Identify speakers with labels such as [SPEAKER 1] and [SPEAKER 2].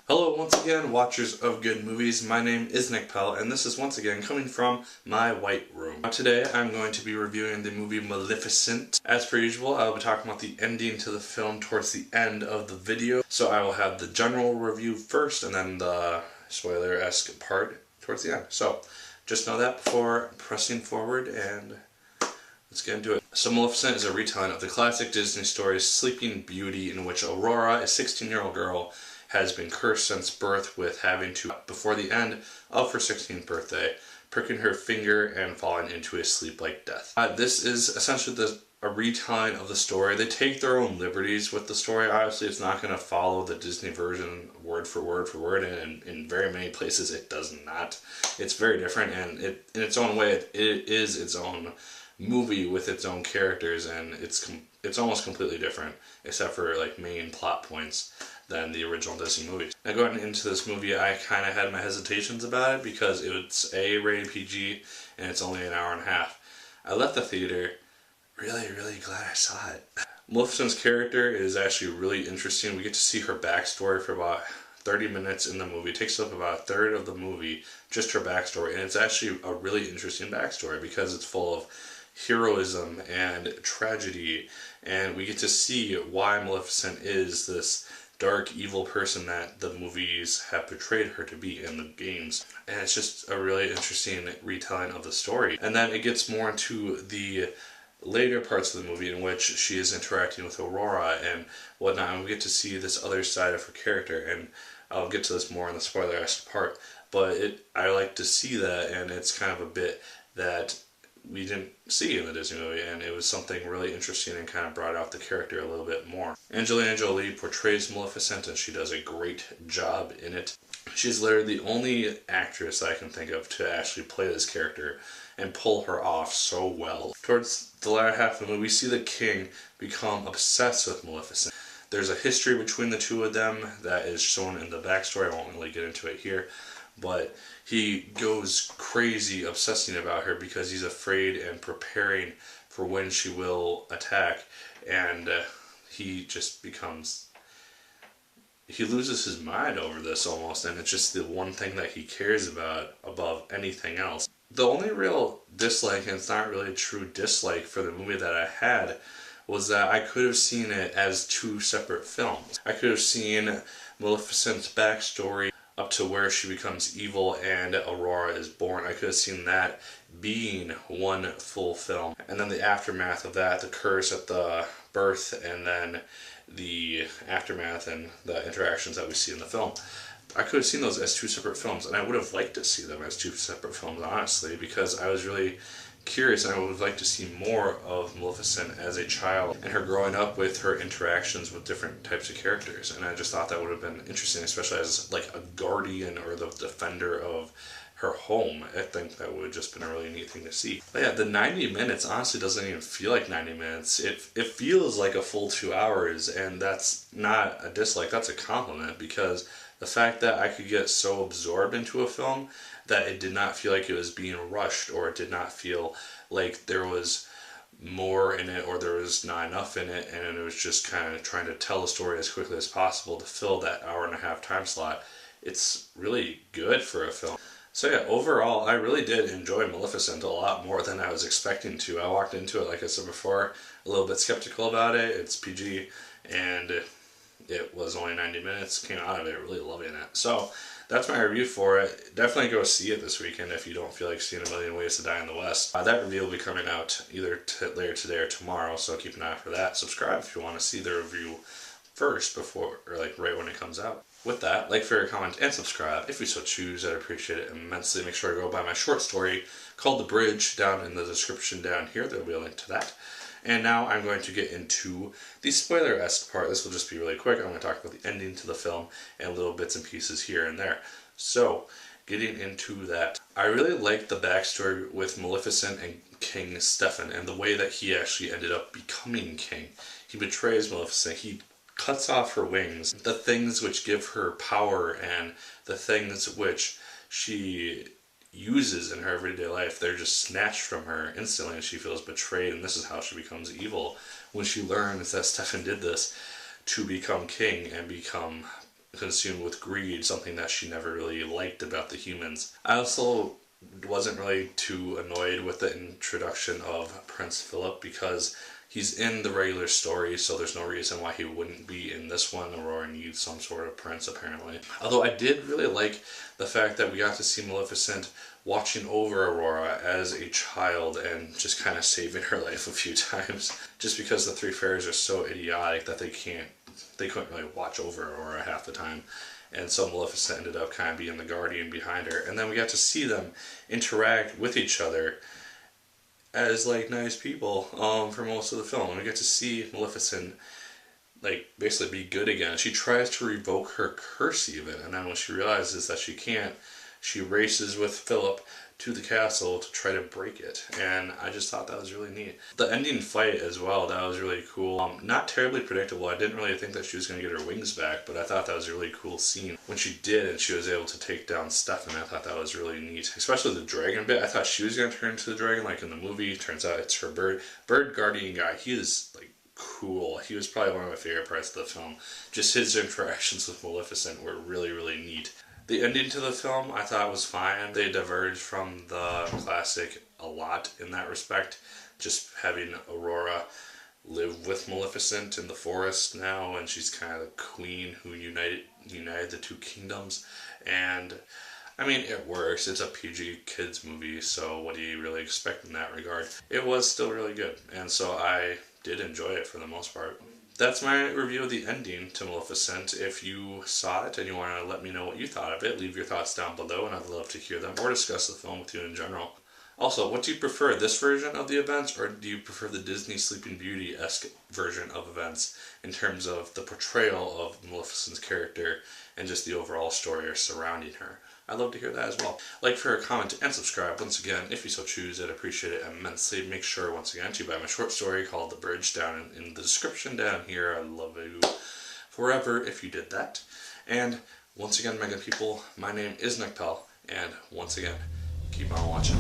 [SPEAKER 1] Hello once again, watchers of good movies. My name is Nick Pell, and this is once again coming from my white room. Today I'm going to be reviewing the movie Maleficent. As per usual, I will be talking about the ending to the film towards the end of the video. So I will have the general review first, and then the spoiler-esque part towards the end. So just know that before pressing forward, and let's get into it. So Maleficent is a retelling of the classic Disney story Sleeping Beauty, in which Aurora, a 16-year-old girl, has been cursed since birth with having to, before the end of her 16th birthday, pricking her finger and falling into a sleep like death. This is essentially a retelling of the story. They take their own liberties with the story. Obviously, it's not going to follow the Disney version word for word, and in very many places it does not. It's very different, and in its own way, it is its own movie with its own characters, and it's almost completely different, except for like main plot points, than the original Disney movies. Now, going into this movie, I kind of had my hesitations about it because it's rated PG and it's only an hour and a half. I left the theater really glad I saw it. Maleficent's character is actually really interesting. We get to see her backstory for about 30 minutes in the movie. It takes up about a third of the movie, just her backstory, and it's actually a really interesting backstory because it's full of heroism and tragedy, and we get to see why Maleficent is this dark, evil person that the movies have portrayed her to be in the games. And it's just a really interesting retelling of the story. And then it gets more into the later parts of the movie in which she is interacting with Aurora and whatnot, and we get to see this other side of her character, and I'll get to this more in the spoiler-esque part, but I like to see that, and it's kind of a bit that we didn't see in the Disney movie, and it was something really interesting and kind of brought out the character a little bit more. Angelina Jolie portrays Maleficent, and she does a great job in it. She's literally the only actress I can think of to actually play this character and pull her off so well. Towards the latter half of the movie, we see the king become obsessed with Maleficent. There's a history between the two of them that is shown in the backstory. I won't really get into it here, but he goes crazy obsessing about her because he's afraid and preparing for when she will attack, and he just he loses his mind over this almost, and it's just the one thing that he cares about above anything else. The only real dislike, and it's not really a true dislike for the movie that I had, was that I could have seen it as two separate films. I could have seen Maleficent's backstory up to where she becomes evil and Aurora is born. I could have seen that being one full film. And then the aftermath of that, the curse at the birth, and then the aftermath and the interactions that we see in the film. I could have seen those as two separate films, and I would have liked to see them as two separate films, honestly, because I was really curious, and I would like to see more of Maleficent as a child and her growing up with her interactions with different types of characters. And I just thought that would have been interesting, especially as like a guardian or the defender of her home. I think that would have just been a really neat thing to see. But yeah, the 90 minutes honestly doesn't even feel like 90 minutes. It feels like a full 2 hours, and that's not a dislike, that's a compliment, because the fact that I could get so absorbed into a film that it did not feel like it was being rushed, or it did not feel like there was more in it or there was not enough in it, and it was just kind of trying to tell the story as quickly as possible to fill that hour and a half time slot. It's really good for a film. So yeah, overall, I really did enjoy Maleficent a lot more than I was expecting to. I walked into it, like I said before, a little bit skeptical about it. It's PG, and it was only 90 minutes. Came out of it really loving it. So that's my review for it. Definitely go see it this weekend if you don't feel like seeing A Million Ways to Die in the West. That review will be coming out either later today or tomorrow, so keep an eye out for that. Subscribe if you want to see the review first before, or like right when it comes out. With that, like, favorite, comment, and subscribe if you so choose. I'd appreciate it immensely. Make sure to go buy my short story called The Bridge down in the description down here. There'll be a link to that. And now I'm going to get into the spoiler-esque part. This will just be really quick. I'm going to talk about the ending to the film and little bits and pieces here and there. So, getting into that, I really liked the backstory with Maleficent and King Stefan and the way that he actually ended up becoming king. He betrays Maleficent. He cuts off her wings, the things which give her power and the things which she uses in her everyday life, they're just snatched from her instantly, and she feels betrayed, and this is how she becomes evil when she learns that Stefan did this to become king and become consumed with greed, something that she never really liked about the humans. I also wasn't really too annoyed with the introduction of Prince Philip because he's in the regular story, so there's no reason why he wouldn't be in this one. Aurora needs some sort of prince, apparently. Although I did really like the fact that we got to see Maleficent watching over Aurora as a child and just kind of saving her life a few times. Just because the three fairies are so idiotic that they couldn't really watch over Aurora half the time. And so Maleficent ended up kind of being the guardian behind her. And then we got to see them interact with each other as like nice people for most of the film. And we get to see Maleficent like basically be good again. She tries to revoke her curse even, and then when she realizes that she can't, she races with Philip to the castle to try to break it. And I just thought that was really neat. The ending fight as well, that was really cool. Not terribly predictable. I didn't really think that she was going to get her wings back, but I thought that was a really cool scene. When she did and she was able to take down Stefan, I thought that was really neat. Especially the dragon bit. I thought she was going to turn into the dragon like in the movie. Turns out it's her bird guardian guy. He is like cool. He was probably one of my favorite parts of the film. Just his interactions with Maleficent were really, really neat. The ending to the film I thought was fine. They diverged from the classic a lot in that respect. Just having Aurora live with Maleficent in the forest now, and she's kind of the queen who united the two kingdoms. And I mean, it works. It's a PG kids movie, so what do you really expect in that regard? It was still really good, and so I did enjoy it for the most part. That's my review of the ending to Maleficent. If you saw it and you want to let me know what you thought of it, leave your thoughts down below and I'd love to hear them or discuss the film with you in general. Also, what do you prefer, this version of the events or do you prefer the Disney Sleeping Beauty-esque version of events in terms of the portrayal of Maleficent's character and just the overall story surrounding her? I'd love to hear that as well. Like, share, comment, and subscribe. Once again, if you so choose, I'd appreciate it immensely. Make sure, once again, to buy my short story called The Bridge down in the description down here. I'd love you forever if you did that. And once again, Mega People, my name is Nick Pell, and once again, keep on watching.